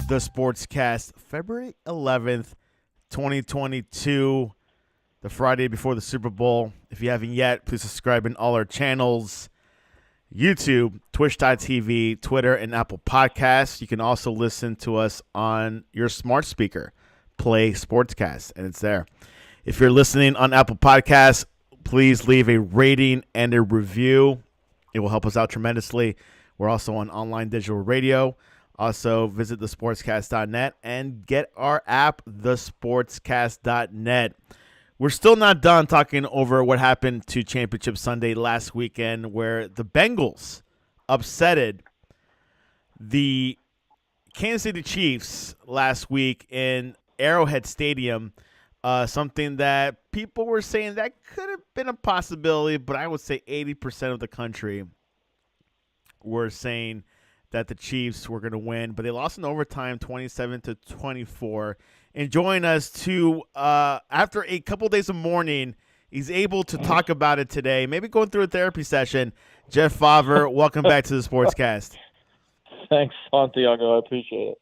the Sportscast, February 11th, 2022, the Friday before the Super Bowl. If you haven't yet, please subscribe in all our channels, YouTube, Twitch.tv, Twitter, and Apple Podcasts. You can also listen to us on your smart speaker. Play Sportscast, and it's there. If you're listening on Apple Podcasts, please leave a rating and a review. It will help us out tremendously. We're also on online digital radio. Also, visit thesportscast.net and get our app, thesportscast.net. We're still not done talking over what happened to Championship Sunday last weekend, where the Bengals upsetted the Kansas City Chiefs last week in Arrowhead Stadium. Something that people were saying that could have been a possibility, but I would say 80% of the country were saying that the Chiefs were going to win, but they lost in overtime 27-24. And join us to, after a couple days of mourning, he's able to talk about it today, maybe going through a therapy session. Jeff Favre, welcome back to the Sportscast. Thanks, Santiago. I appreciate it.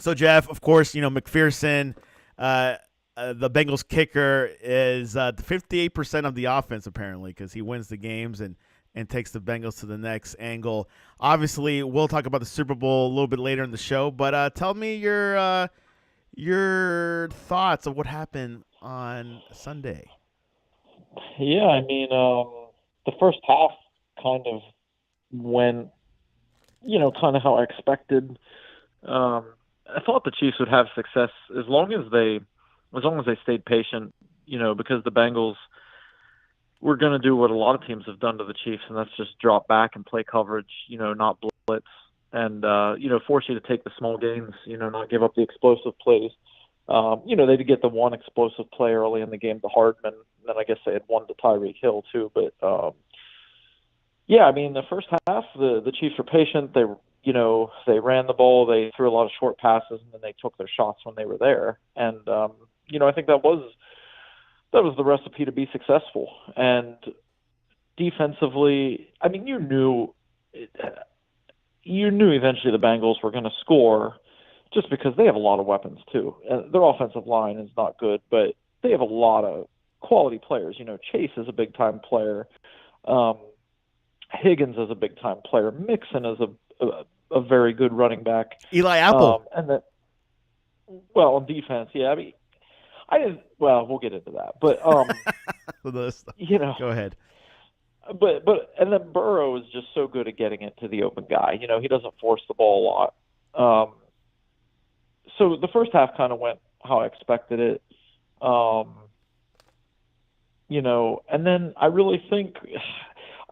So, Jeff, of course, you know, McPherson, the Bengals kicker, is 58% of the offense, apparently, because he wins the games and takes the Bengals to the next angle. Obviously, we'll talk about the Super Bowl a little bit later in the show, but tell me your thoughts of what happened on Sunday. Yeah, I mean, the first half kind of went, kind of how I expected. I thought the Chiefs would have success as long as they stayed patient, because the Bengals were going to do what a lot of teams have done to the Chiefs, and that's just drop back and play coverage, not blitz, and, force you to take the small gains, not give up the explosive plays. They did get the one explosive play early in the game to Hardman, and then I guess they had one to Tyreek Hill too. But, the first half, the Chiefs were patient. They ran the ball. They threw a lot of short passes, and then they took their shots when they were there. And, I think that was the recipe to be successful. And defensively, I mean, you knew eventually the Bengals were going to score just because they have a lot of weapons too. Their offensive line is not good, but they have a lot of quality players. Chase is a big-time player. Higgins is a big-time player. Mixon is a very good running back. Eli Apple. On defense, yeah. I mean, we'll get into that, but Go ahead. But then Burrow is just so good at getting it to the open guy. He doesn't force the ball a lot. So the first half kind of went how I expected it. And then I really think,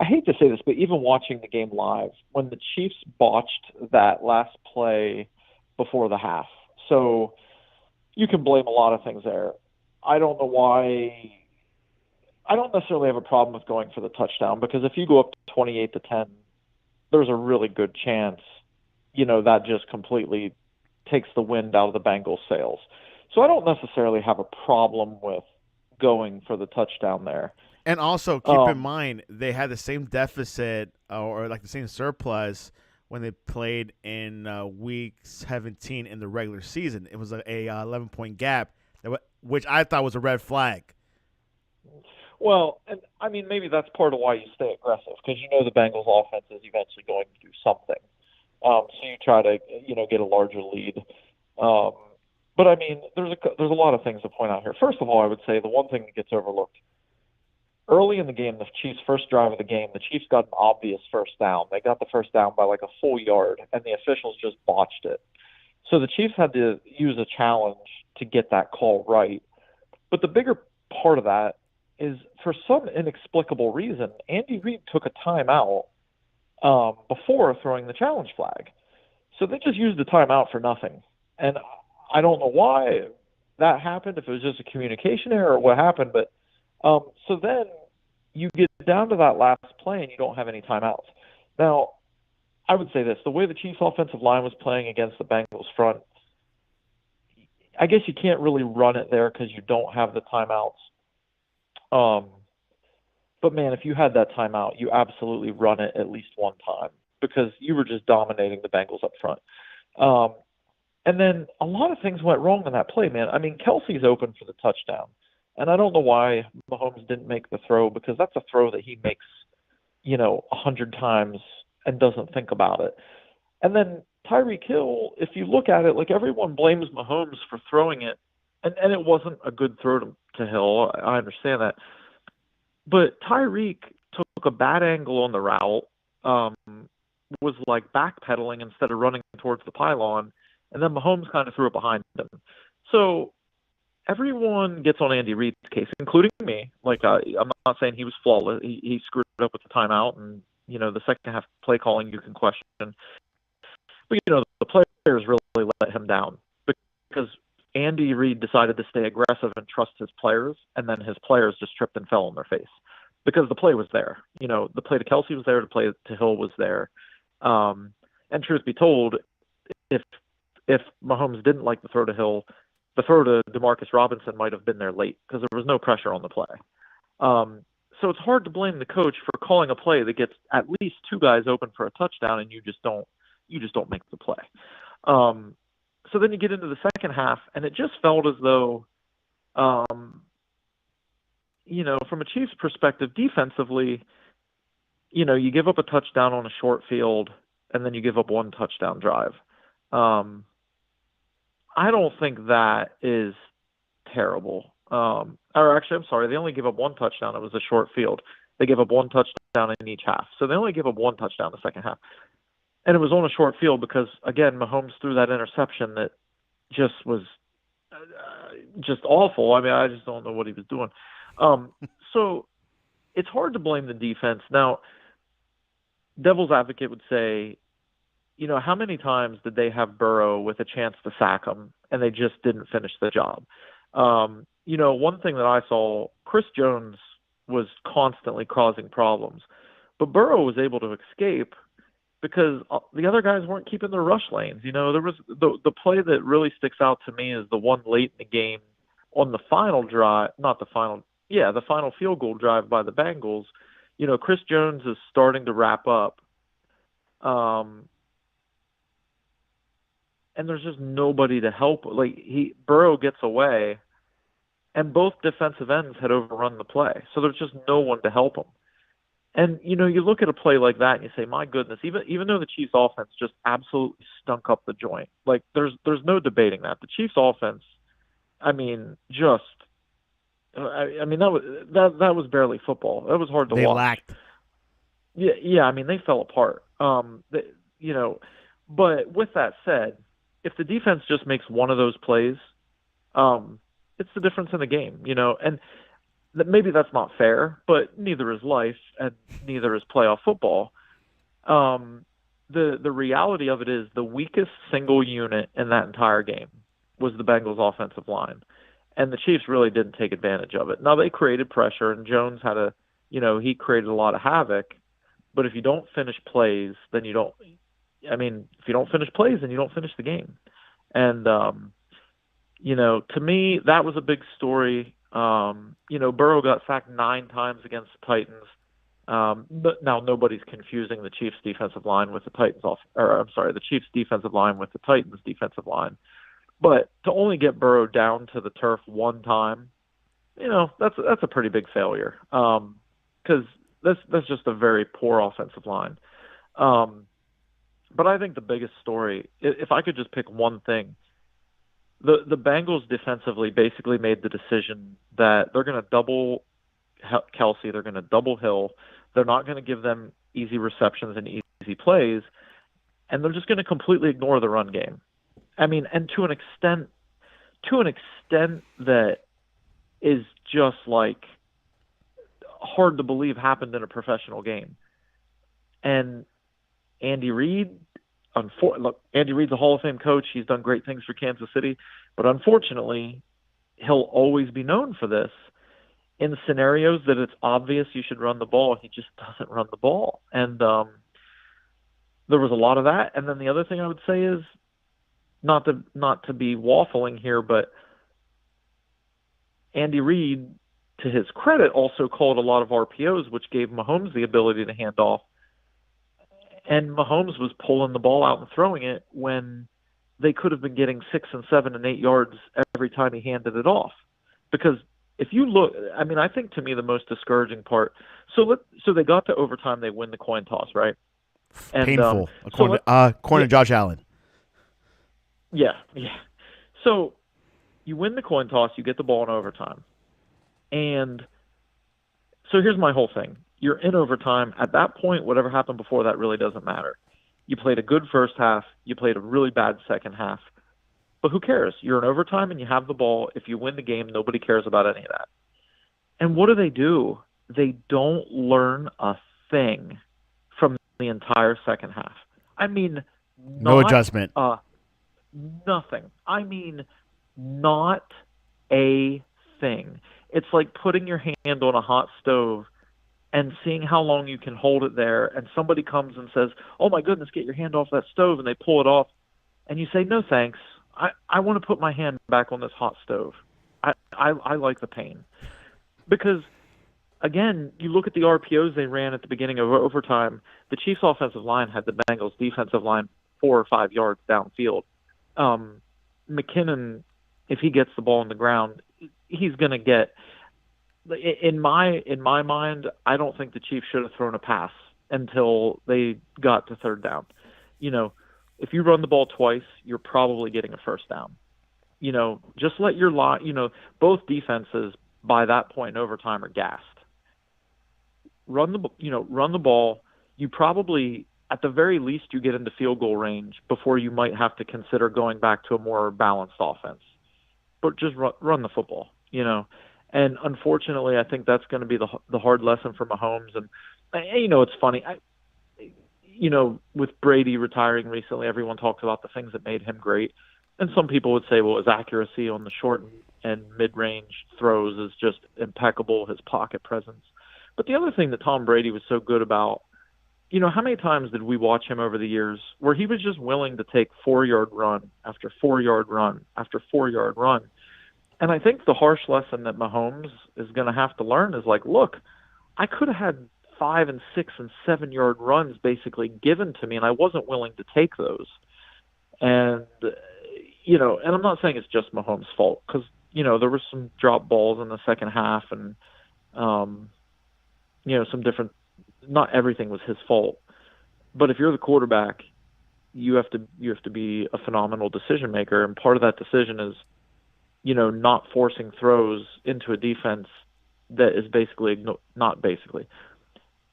I hate to say this, but even watching the game live, when the Chiefs botched that last play before the half, so you can blame a lot of things there. I don't know why. I don't necessarily have a problem with going for the touchdown, because if you go up 28-10, there's a really good chance, that just completely takes the wind out of the Bengals' sails. So I don't necessarily have a problem with going for the touchdown there. And also keep in mind, they had the same deficit or like the same surplus when they played in week 17 in the regular season. It was a 11-point gap, which I thought was a red flag. Well, and I mean, maybe that's part of why you stay aggressive, because the Bengals offense is eventually going to do something. So you try to, get a larger lead. But I mean, there's a lot of things to point out here. First of all, I would say the one thing that gets overlooked early in the game, the Chiefs' first drive of the game, the Chiefs got an obvious first down. They got the first down by like a full yard, and the officials just botched it. So the Chiefs had to use a challenge to get that call right. But the bigger part of that is, for some inexplicable reason, Andy Reid took a timeout before throwing the challenge flag. So they just used the timeout for nothing. And I don't know why that happened, if it was just a communication error or what happened. But so then you get down to that last play and you don't have any timeouts. Now, I would say this. The way the Chiefs' offensive line was playing against the Bengals front, I guess you can't really run it there because you don't have the timeouts. But, man, if you had that timeout, you absolutely run it at least one time, because you were just dominating the Bengals up front. And then a lot of things went wrong on that play, man. I mean, Kelsey's open for the touchdown. And I don't know why Mahomes didn't make the throw, because that's a throw that he makes, 100 times and doesn't think about it. And then Tyreek Hill, if you look at it, like, everyone blames Mahomes for throwing it, and it wasn't a good throw to Hill. I understand that. But Tyreek took a bad angle on the route, was like backpedaling instead of running towards the pylon, and then Mahomes kind of threw it behind him. So everyone gets on Andy Reid's case, including me. Like, I'm not saying he was flawless. He screwed up with the timeout, and the second half play calling you can question. But the players really let him down, because Andy Reid decided to stay aggressive and trust his players, and then his players just tripped and fell on their face because the play was there. The play to Kelsey was there, the play to Hill was there. And truth be told, if Mahomes didn't like the throw to Hill, the throw to Demarcus Robinson might have been there late because there was no pressure on the play. So it's hard to blame the coach for calling a play that gets at least two guys open for a touchdown, and you just don't make the play. So then you get into the second half, and it just felt as though, from a Chiefs perspective, defensively, you give up a touchdown on a short field, and then you give up one touchdown drive. I don't think that is terrible. Or actually, I'm sorry, they only gave up one touchdown. It was a short field. They gave up one touchdown in each half. So they only gave up one touchdown the second half. And it was on a short field because, again, Mahomes threw that interception that just was just awful. I mean, I just don't know what he was doing. So it's hard to blame the defense. Now, devil's advocate would say, how many times did they have Burrow with a chance to sack him and they just didn't finish the job? One thing that I saw, Chris Jones was constantly causing problems, but Burrow was able to escape because the other guys weren't keeping their rush lanes. There was the play that really sticks out to me is the one late in the game on the final drive, the final field goal drive by the Bengals. Chris Jones is starting to wrap up. And there's just nobody to help. Like, Burrow gets away, and both defensive ends had overrun the play. So there's just no one to help him. And, you look at a play like that and you say, my goodness, even though the Chiefs offense just absolutely stunk up the joint, like, there's no debating that. The Chiefs offense, I mean, that was barely football. That was hard to watch. They lacked. Yeah, I mean, they fell apart. But with that said, if the defense just makes one of those plays, it's the difference in the game, and maybe that's not fair, but neither is life and neither is playoff football. The reality of it is the weakest single unit in that entire game was the Bengals offensive line, and the Chiefs really didn't take advantage of it. Now, they created pressure, and Jones had he created a lot of havoc, but if you don't finish plays, then if you don't finish plays, then you don't finish the game. And, to me, that was a big story. Burrow got sacked 9 times against the Titans. But now nobody's confusing the Chiefs defensive line with the the Chiefs defensive line with the Titans defensive line. But to only get Burrow down to the turf one time, that's a pretty big failure. Because that's just a very poor offensive line. But I think the biggest story, if I could just pick one thing, the Bengals defensively basically made the decision that they're going to double Kelsey, they're going to double Hill, they're not going to give them easy receptions and easy plays, and they're just going to completely ignore the run game. I mean, and to an extent that is just like hard to believe happened in a professional game. And Andy Reid, Andy Reid's a Hall of Fame coach. He's done great things for Kansas City, but unfortunately, he'll always be known for this. In scenarios that it's obvious you should run the ball, he just doesn't run the ball. And there was a lot of that. And then the other thing I would say is, not to be waffling here, but Andy Reid, to his credit, also called a lot of RPOs, which gave Mahomes the ability to hand off. And Mahomes was pulling the ball out and throwing it when they could have been getting 6 and 7 and 8 yards every time he handed it off. Because if you look, I mean, I think to me the most discouraging part. So they got to overtime, they win the coin toss, right? And Painful, so according let to, yeah, according to Josh Allen. yeah. So you win the coin toss, you get the ball in overtime, and so here's my whole thing. You're in overtime. At that point, whatever happened before that really doesn't matter. You played a good first half. You played a really bad second half. But who cares? You're in overtime and you have the ball. If you win the game, nobody cares about any of that. And what do? They don't learn a thing from the entire second half. I mean, No not adjustment. nothing. I mean, not a thing. It's like putting your hand on a hot stove and seeing how long you can hold it there. And somebody comes and says, "Oh my goodness, get your hand off that stove," and they pull it off, and you say, "No thanks. I want to put my hand back on this hot stove. I like the pain." Because again, you look at the RPOs they ran at the beginning of overtime. The Chiefs' offensive line had the Bengals' defensive line 4 or 5 yards downfield. McKinnon, if he gets the ball on the ground, he's going to get. In my mind, I don't think the Chiefs should have thrown a pass until they got to third down. You know, if you run the ball twice, you're probably getting a first down. Just let your line. Both defenses by that point in overtime are gassed. Run the ball. You probably, at the very least, you get into field goal range before you might have to consider going back to a more balanced offense. But just run the football. And unfortunately, I think that's going to be the hard lesson for Mahomes. And it's funny. With Brady retiring recently, everyone talks about the things that made him great. And some people would say, well, his accuracy on the short and mid-range throws is just impeccable, his pocket presence. But the other thing that Tom Brady was so good about, how many times did we watch him over the years where he was just willing to take 4-yard run after 4-yard run after 4-yard run? And I think the harsh lesson that Mahomes is going to have to learn is like, look, I could have had 5 and 6 and 7-yard runs basically given to me, and I wasn't willing to take those. And and I'm not saying it's just Mahomes' fault because there were some drop balls in the second half, and some different. Not everything was his fault, but if you're the quarterback, you have to be a phenomenal decision maker, and part of that decision is not forcing throws into a defense that is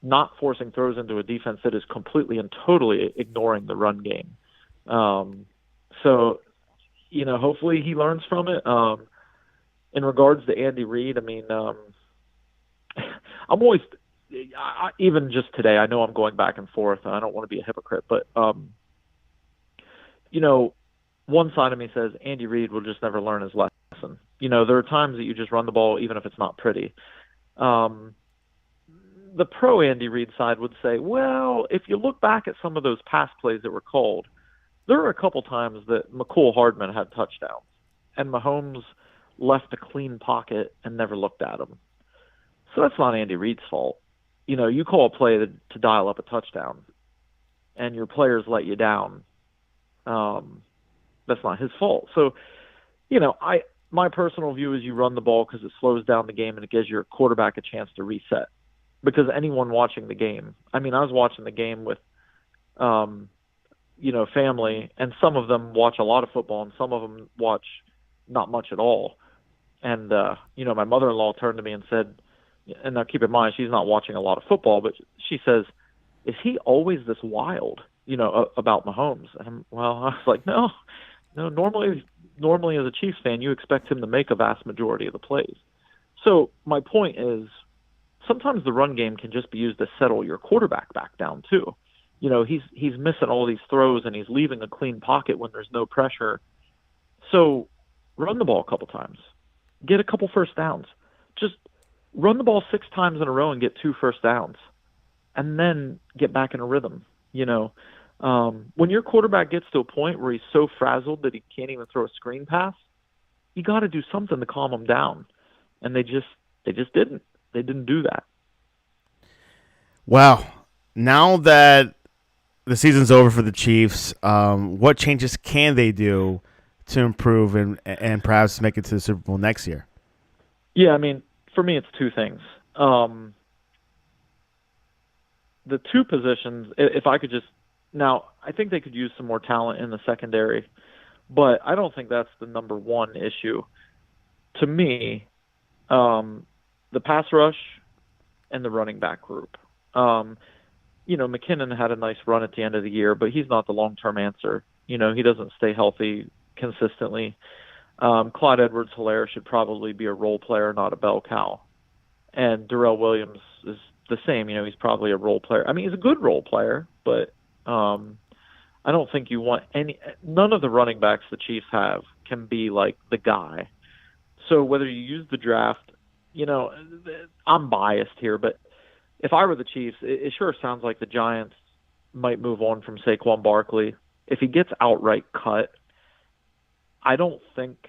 not forcing throws into a defense that is completely and totally ignoring the run game. So, hopefully he learns from it. In regards to Andy Reid, I mean, I'm always, even just today, I know I'm going back and forth, and I don't want to be a hypocrite, but, one side of me says Andy Reid will just never learn his lesson. There are times that you just run the ball even if it's not pretty. The pro Andy Reid side would say, well, if you look back at some of those pass plays that were called, there were a couple times that McCole Hardman had touchdowns, and Mahomes left a clean pocket and never looked at him. So that's not Andy Reid's fault. You call a play to dial up a touchdown, and your players let you down. That's not his fault. So, my personal view is you run the ball because it slows down the game and it gives your quarterback a chance to reset. Because anyone watching the game, I mean, I was watching the game with, family, and some of them watch a lot of football and some of them watch not much at all. And, my mother-in-law turned to me and said, and now keep in mind, she's not watching a lot of football, but she says, is he always this wild, about Mahomes? And I was like, no, normally as a Chiefs fan, you expect him to make a vast majority of the plays. So my point is, sometimes the run game can just be used to settle your quarterback back down too. He's missing all these throws and he's leaving a clean pocket when there's no pressure. So run the ball a couple times. Get a couple first downs. Just run the ball 6 times in a row and get 2 first downs. And then get back in a rhythm. When your quarterback gets to a point where he's so frazzled that he can't even throw a screen pass, you got to do something to calm him down. And they just didn't. They didn't do that. Wow. Now that the season's over for the Chiefs. What changes can they do to improve and perhaps make it to the Super Bowl next year? Yeah, I mean, for me, it's two things. Um, the two positions, if I could just now, I think they could use some more talent in the secondary, but I don't think that's the number one issue. To me, the pass rush and the running back group. Um, McKinnon had a nice run at the end of the year, but he's not the long-term answer. He doesn't stay healthy consistently. Clyde Edwards-Helaire should probably be a role player, not a bell cow. And Darrell Williams is the same. He's probably a role player. I mean, he's a good role player, but I don't think you want none of the running backs the Chiefs have can be like the guy. So whether you use the draft, I'm biased here, but if I were the Chiefs, it sure sounds like the Giants might move on from Saquon Barkley. If he gets outright cut, I don't think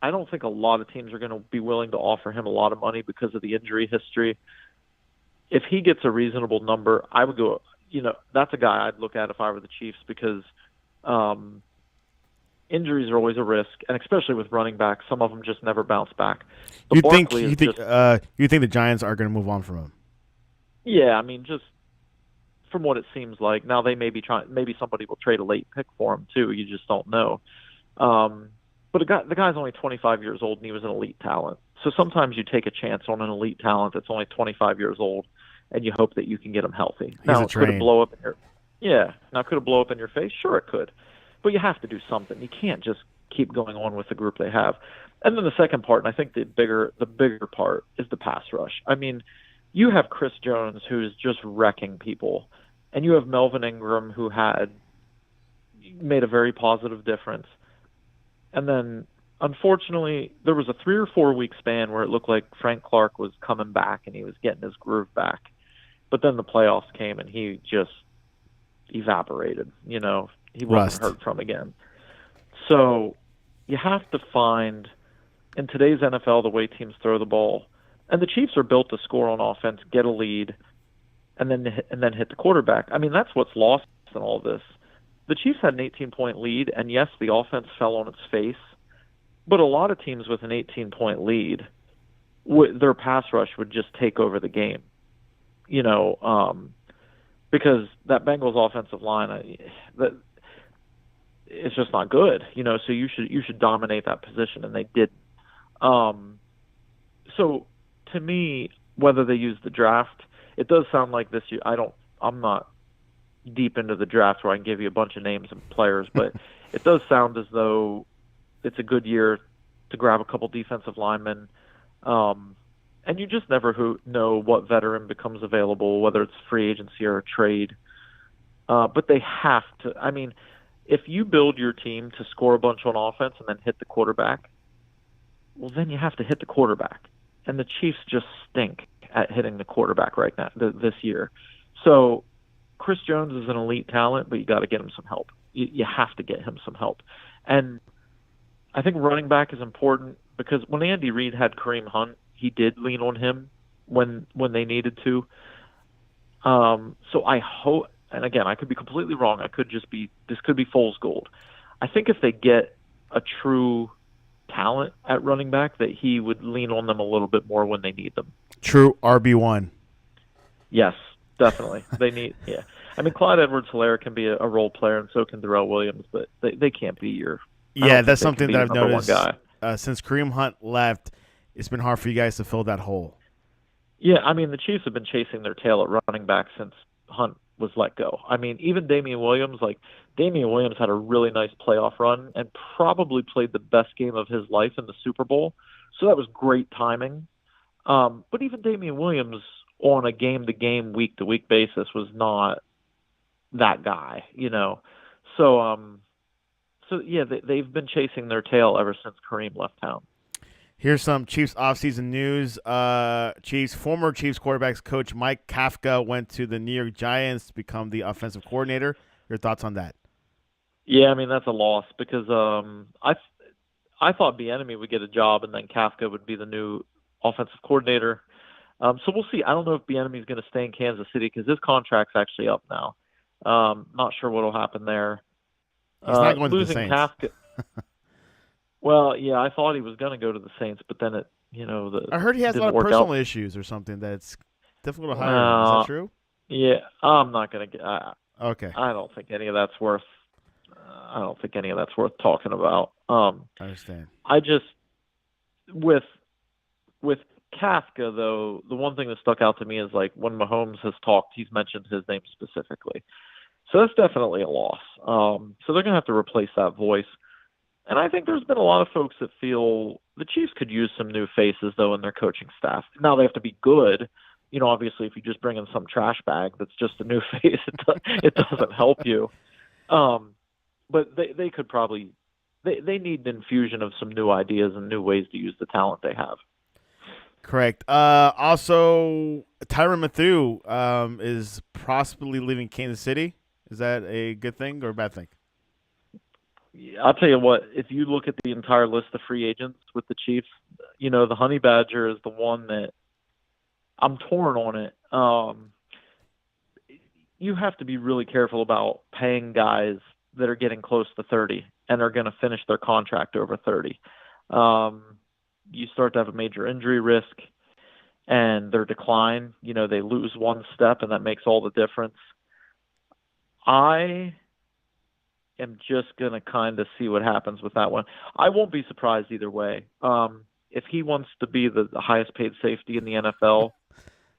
a lot of teams are going to be willing to offer him a lot of money because of the injury history. If he gets a reasonable number, I would go. That's a guy I'd look at if I were the Chiefs because injuries are always a risk, and especially with running backs, some of them just never bounce back. But You think the Giants are going to move on from him? Yeah, I mean, just from what it seems like, now they may be trying. Maybe somebody will trade a late pick for him too. You just don't know. But the guy's only 25 years old, and he was an elite talent. So sometimes you take a chance on an elite talent that's only 25 years old, and you hope that you can get him healthy. Now, could it blow up in your could it blow up in your face? Sure, it could. But you have to do something. You can't just keep going on with the group they have. And then the second part, and I think the bigger part, is the pass rush. I mean, you have Chris Jones, who's just wrecking people, and you have Melvin Ingram, who had made a very positive difference. And then, unfortunately, there was a 3 or 4 week span where it looked like Frank Clark was coming back and he was getting his groove back. But then the playoffs came and he just evaporated. He wasn't heard from again. So you have to find, in today's NFL, the way teams throw the ball, and the Chiefs are built to score on offense, get a lead, and then hit the quarterback. I mean, that's what's lost in all this. The Chiefs had an 18-point lead, and yes, the offense fell on its face, but a lot of teams with an 18-point lead, their pass rush would just take over the game. Because that Bengals offensive line, it's just not good. So you should dominate that position, and they didn't. So to me, whether they use the draft, it does sound like this year. I'm not deep into the draft where I can give you a bunch of names and players, but it does sound as though it's a good year to grab a couple defensive linemen. And you just never know what veteran becomes available, whether it's free agency or a trade. But they have to. I mean, if you build your team to score a bunch on offense and then hit the quarterback, well, then you have to hit the quarterback. And the Chiefs just stink at hitting the quarterback right now this year. So Chris Jones is an elite talent, but you got to get him some help. You have to get him some help. And I think running back is important because when Andy Reid had Kareem Hunt, he did lean on him when they needed to. So I hope, and again, I could be completely wrong. This could be fool's gold. I think if they get a true talent at running back, that he would lean on them a little bit more when they need them. True RB1. Yes, definitely. They need, yeah. I mean, Clyde Edwards-Helaire can be a role player, and so can Darrell Williams, but they can't be your. Yeah, that's something that I've noticed. Since Kareem Hunt left, it's been hard for you guys to fill that hole. Yeah, I mean, the Chiefs have been chasing their tail at running back since Hunt was let go. I mean, even Damian Williams had a really nice playoff run and probably played the best game of his life in the Super Bowl. So that was great timing. But even Damian Williams on a game-to-game, week-to-week basis was not that guy, So yeah, they've been chasing their tail ever since Kareem left town. Here's some Chiefs offseason news. Former Chiefs quarterbacks coach Mike Kafka went to the New York Giants to become the offensive coordinator. Your thoughts on that? Yeah, I mean, that's a loss because I thought Bieniemy would get a job and then Kafka would be the new offensive coordinator. So we'll see. I don't know if Bieniemy is going to stay in Kansas City because his contract's actually up now. Not sure what will happen there. He's not going to the Losing Saints. Kafka. Well, yeah, I thought he was going to go to the Saints, but then it, I heard he has a lot didn't of work personal out. issues or something that's difficult to hire him. Is that Uh, true? yeah, I'm not going to get. Okay, I don't think any of that's worth. I don't think any of that's worth talking about. I understand. I just with with Kafka though, the one thing that stuck out to me is like when Mahomes has talked, he's mentioned his name specifically. So that's definitely a loss. So they're going to have to replace that voice. And I think there's been a lot of folks that feel the Chiefs could use some new faces, though, in their coaching staff. Now, they have to be good. Obviously, if you just bring in some trash bag that's just a new face, it doesn't help you. Um, but they could probably they need an infusion of some new ideas and new ways to use the talent they have. Correct. Also, Tyrann Mathieu is possibly leaving Kansas City. Is that a good thing or a bad thing? Yeah, I'll tell you what, if you look at the entire list of free agents with the Chiefs, the Honey Badger is the one that I'm torn on it. You have to be really careful about paying guys that are getting close to 30 and are going to finish their contract over 30. Um, you start to have a major injury risk and their decline. They lose one step and that makes all the difference. I am just going to kind of see what happens with that one. I won't be surprised either way. If he wants to be the highest paid safety in the NFL,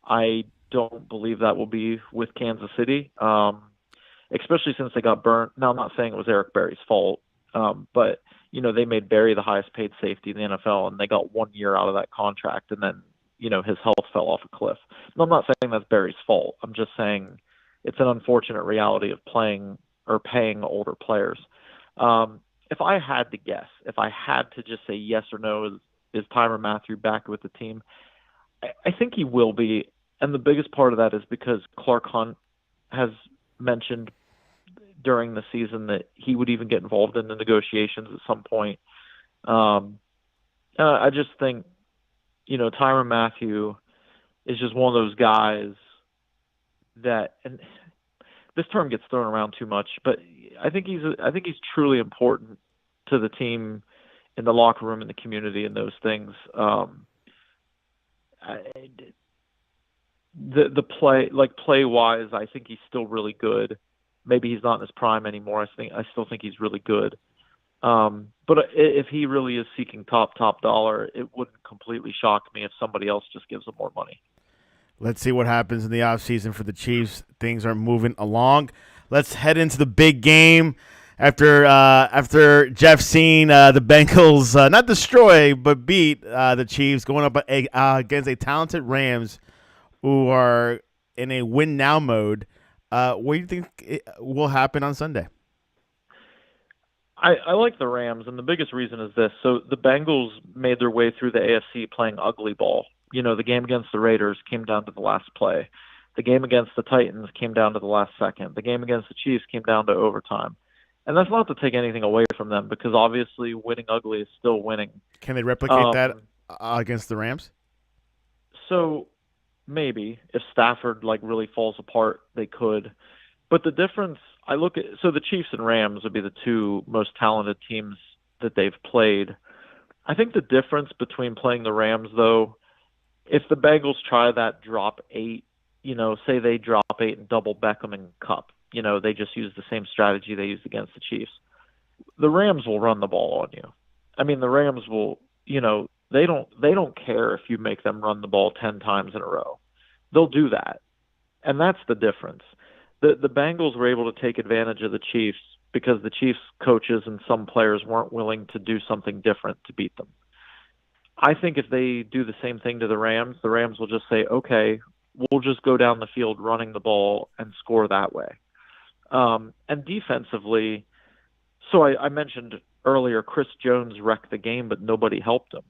I don't believe that will be with Kansas City, especially since they got burnt. Now, I'm not saying it was Eric Berry's fault, but they made Berry the highest paid safety in the NFL, and they got 1 year out of that contract, and then his health fell off a cliff. And I'm not saying that's Berry's fault. I'm just saying it's an unfortunate reality of playing or paying older players. If I had to guess, if I had to just say yes or no, is Tyrann Mathieu back with the team? I think he will be, and the biggest part of that is because Clark Hunt has mentioned during the season that he would even get involved in the negotiations at some point. I just think, Tyrann Mathieu is just one of those guys that, and this term gets thrown around too much, but I think he's truly important to the team, in the locker room, in the community, and those things. The play wise, I think he's still really good. Maybe he's not in his prime anymore. I still think he's really good. But if he really is seeking top dollar, it wouldn't completely shock me if somebody else just gives him more money. Let's see what happens in the offseason for the Chiefs. Things are moving along. Let's head into the big game. After Jeff seen the Bengals not destroy but beat the Chiefs, going up against a talented Rams who are in a win now mode. What do you think will happen on Sunday? I like the Rams, and the biggest reason is this. So the Bengals made their way through the AFC playing ugly ball. The game against the Raiders came down to the last play. The game against the Titans came down to the last second. The game against the Chiefs came down to overtime. And that's not to take anything away from them, because obviously winning ugly is still winning. Can they replicate that against the Rams? So maybe if Stafford really falls apart, they could. But the difference, so the Chiefs and Rams would be the two most talented teams that they've played. I think the difference between playing the Rams, though, if the Bengals try that drop 8, say they drop 8 and double Beckham and Cup, they just use the same strategy they used against the Chiefs. The Rams will run the ball on you. I mean, the Rams will, they don't care if you make them run the ball 10 times in a row. They'll do that. And that's the difference. The Bengals were able to take advantage of the Chiefs because the Chiefs coaches and some players weren't willing to do something different to beat them. I think if they do the same thing to the Rams will just say, okay, we'll just go down the field running the ball and score that way. And defensively, so I mentioned earlier, Chris Jones wrecked the game, but nobody helped him.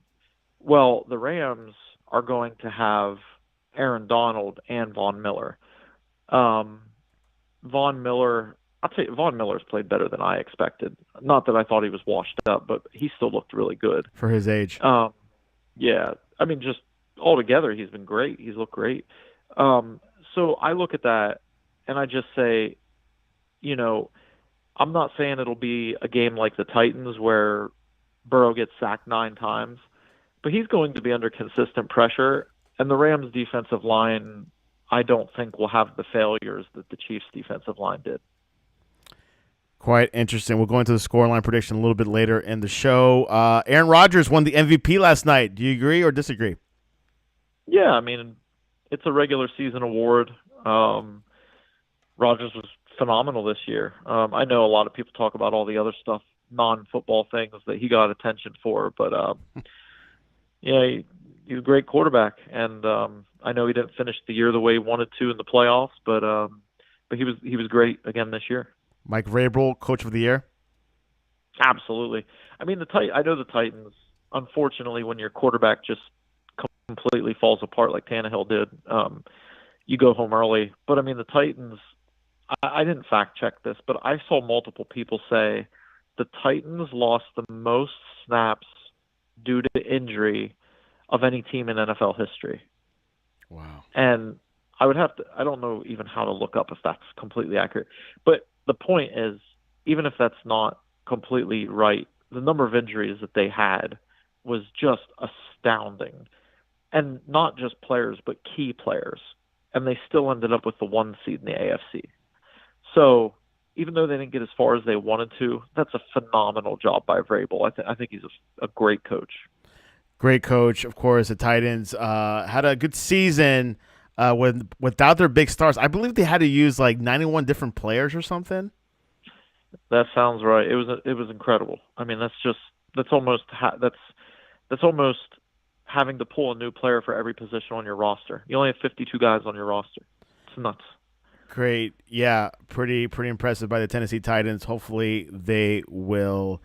Well, the Rams are going to have Aaron Donald and Von Miller. Von Miller, I'll tell you, Von Miller's played better than I expected. Not that I thought he was washed up, but he still looked really good. For his age. Yeah. I mean, just altogether, he's been great. He's looked great. So I look at that, and I just say, you know, I'm not saying it'll be a game like the Titans where Burrow gets sacked 9 times, but he's going to be under consistent pressure. And the Rams' defensive line, I don't think, will have the failures that the Chiefs' defensive line did. Quite interesting. We'll go into the scoreline prediction a little bit later in the show. Aaron Rodgers won the MVP last night. Do you agree or disagree? Yeah, I mean, it's a regular season award. Rodgers was phenomenal this year. I know a lot of people talk about all the other stuff, non-football things that he got attention for, but yeah, he's a great quarterback, and I know he didn't finish the year the way he wanted to in the playoffs, but he was great again this year. Mike Vrabel, Coach of the Year. Absolutely. I mean, I know the Titans. Unfortunately, when your quarterback just completely falls apart like Tannehill did, you go home early. But I mean, the Titans. I didn't fact check this, but I saw multiple people say the Titans lost the most snaps due to injury of any team in NFL history. Wow. And I don't know even how to look up if that's completely accurate. But the point is, even if that's not completely right, the number of injuries that they had was just astounding. And not just players, but key players. And they still ended up with the 1 seed in the AFC. So even though they didn't get as far as they wanted to, that's a phenomenal job by Vrabel. I think he's a great coach. Great coach, of course. The Titans had a good season without their big stars. I believe they had to use like 91 different players or something. That sounds right. It was incredible. I mean, that's almost having to pull a new player for every position on your roster. You only have 52 guys on your roster. It's nuts. Great. Yeah, pretty impressive by the Tennessee Titans. Hopefully they will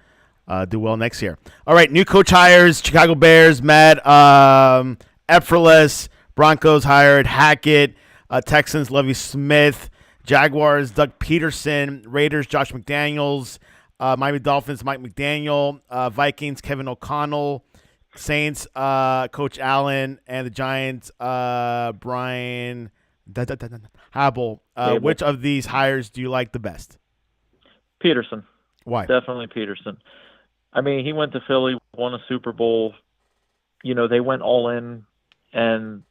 do well next year. All right, new coach hires, Chicago Bears, Matt Eberflus, Broncos hired Hackett, Texans, Lovie Smith, Jaguars, Doug Peterson, Raiders, Josh McDaniels, Miami Dolphins, Mike McDaniel, Vikings, Kevin O'Connell, Saints, Coach Allen, and the Giants, Brian Habel. Which of these hires do you like the best? Peterson. Why? Definitely Peterson. I mean, he went to Philly, won a Super Bowl. You know, they went all in, and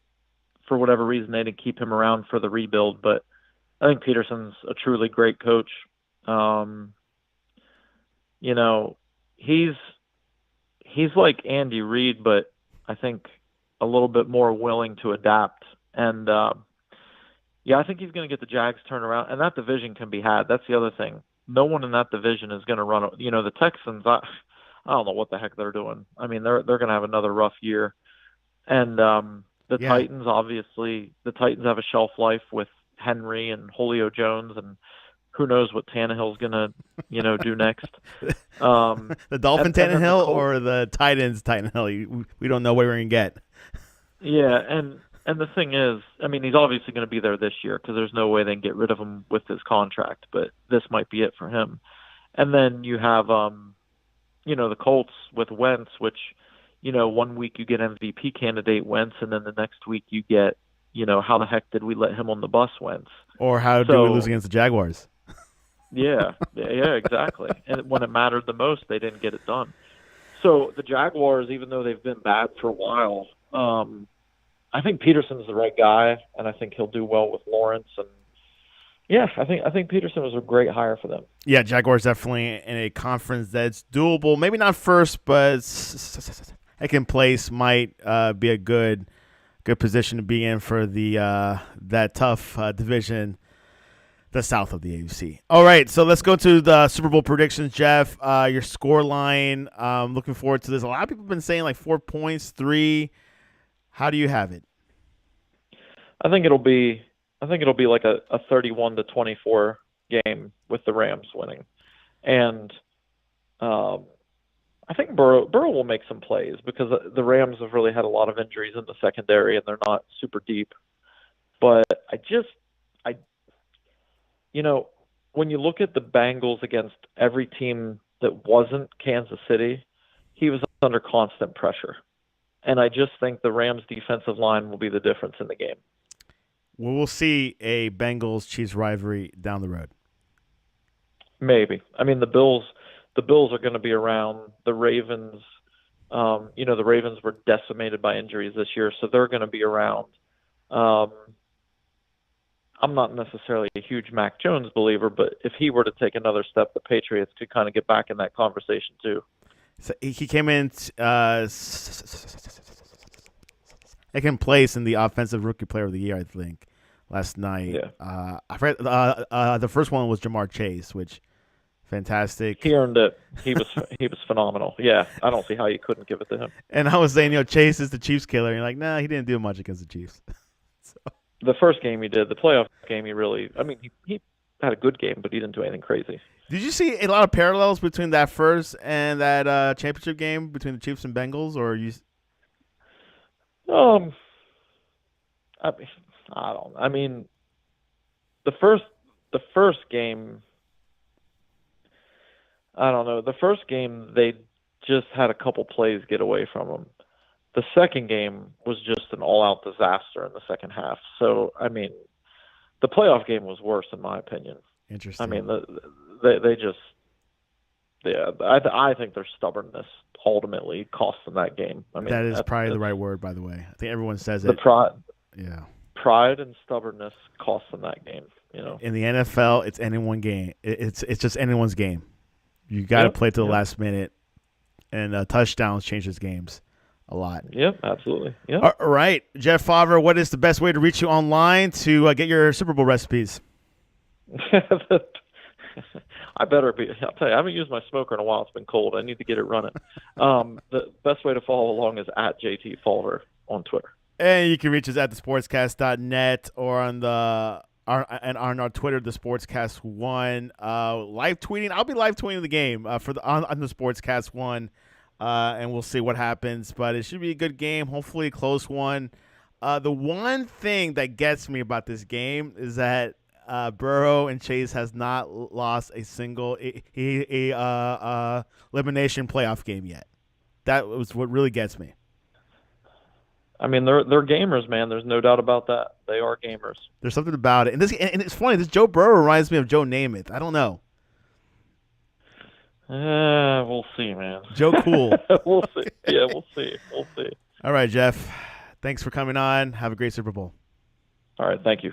for whatever reason, they didn't keep him around for the rebuild. But I think Peterson's a truly great coach. You know, he's like Andy Reid, but I think a little bit more willing to adapt. And yeah, I think he's going to get the Jags turned around, and that division can be had. That's the other thing. No one in that division is going to run. You know, the Texans. I don't know what the heck they're doing. I mean, they're going to have another rough year. And Titans, obviously, the Titans have a shelf life with Henry and Julio Jones, and who knows what Tannehill's going to, do next. The Dolphin Tannehill or the Titans Tannehill? We don't know what we're going to get. Yeah, and the thing is, I mean, he's obviously going to be there this year because there's no way they can get rid of him with his contract, but this might be it for him. And then you have, the Colts with Wentz, which, 1 week you get MVP candidate Wentz, and then the next week you get, how the heck did we let him on the bus Wentz? Or how did we lose against the Jaguars? Yeah, exactly. And when it mattered the most, they didn't get it done. So the Jaguars, even though they've been bad for a while, I think Peterson's the right guy, and I think he'll do well with Lawrence. And yeah, I think Peterson was a great hire for them. Yeah, Jaguars definitely in a conference that's doable. Maybe not first, but second place might be a good position to be in for the that tough division, the South of the AFC. All right, so let's go to the Super Bowl predictions, Jeff. Your score line. Looking forward to this. A lot of people have been saying like 4 points, 3. How do you have it? I think it'll be like a 31-24 game with the Rams winning, and I think Burrow will make some plays because the Rams have really had a lot of injuries in the secondary and they're not super deep. But when you look at the Bengals against every team that wasn't Kansas City, he was under constant pressure. And I just think the Rams' defensive line will be the difference in the game. Well, we'll see a Bengals-Chiefs rivalry down the road. Maybe. I mean, the Bills are going to be around. The Ravens, the Ravens were decimated by injuries this year, so they're going to be around. Um, I'm not necessarily a huge Mac Jones believer, but if he were to take another step, the Patriots could kind of get back in that conversation too. So he came in second place in the offensive rookie player of the year, I think, last night. Yeah, I forget, the first one was Jamar Chase, which fantastic. he earned it. He was phenomenal. Yeah, I don't see how you couldn't give it to him. And I was saying, Chase is the Chiefs killer. And you're like, nah, he didn't do much against the Chiefs. So, The first game he did, the playoff game, he had a good game, but he didn't do anything crazy. did you see a lot of parallels between that first and that championship game between the Chiefs and Bengals, or you? Um, I mean, I don't. I mean, the first game, I don't know. The first game they just had a couple plays get away from them. The second game was just an all-out disaster in the second half. So, I mean, the playoff game was worse in my opinion. Interesting. I mean, they just, yeah, I think their stubbornness ultimately cost them that game. I mean, that is probably the right word, by the way. I think everyone says the it. Yeah. pride and stubbornness cost them that game. In the NFL, it's anyone's game. It's just anyone's game. You got to play to the last minute, and touchdowns changes games a lot. Yep, absolutely. Yep. All right, Jeff Favre, what is the best way to reach you online to get your Super Bowl recipes? I better be. I'll tell you, I haven't used my smoker in a while. It's been cold. I need to get it running. The best way to follow along is at JT Fulver on Twitter. And you can reach us at thesportscast.net or on our Twitter, the Sportscast One. Live tweeting. I'll be live tweeting the game on the Sportscast One, and we'll see what happens. But it should be a good game. Hopefully, a close one. The one thing that gets me about this game is that Burrow and Chase has not lost a single elimination playoff game yet. That was what really gets me. I mean, they're gamers, man. There's no doubt about that. They are gamers. There's something about it, and it's funny. This Joe Burrow reminds me of Joe Namath. I don't know. We'll see, man. Joe Cool. We'll see. Yeah, we'll see. We'll see. All right, Jeff. Thanks for coming on. Have a great Super Bowl. All right, thank you.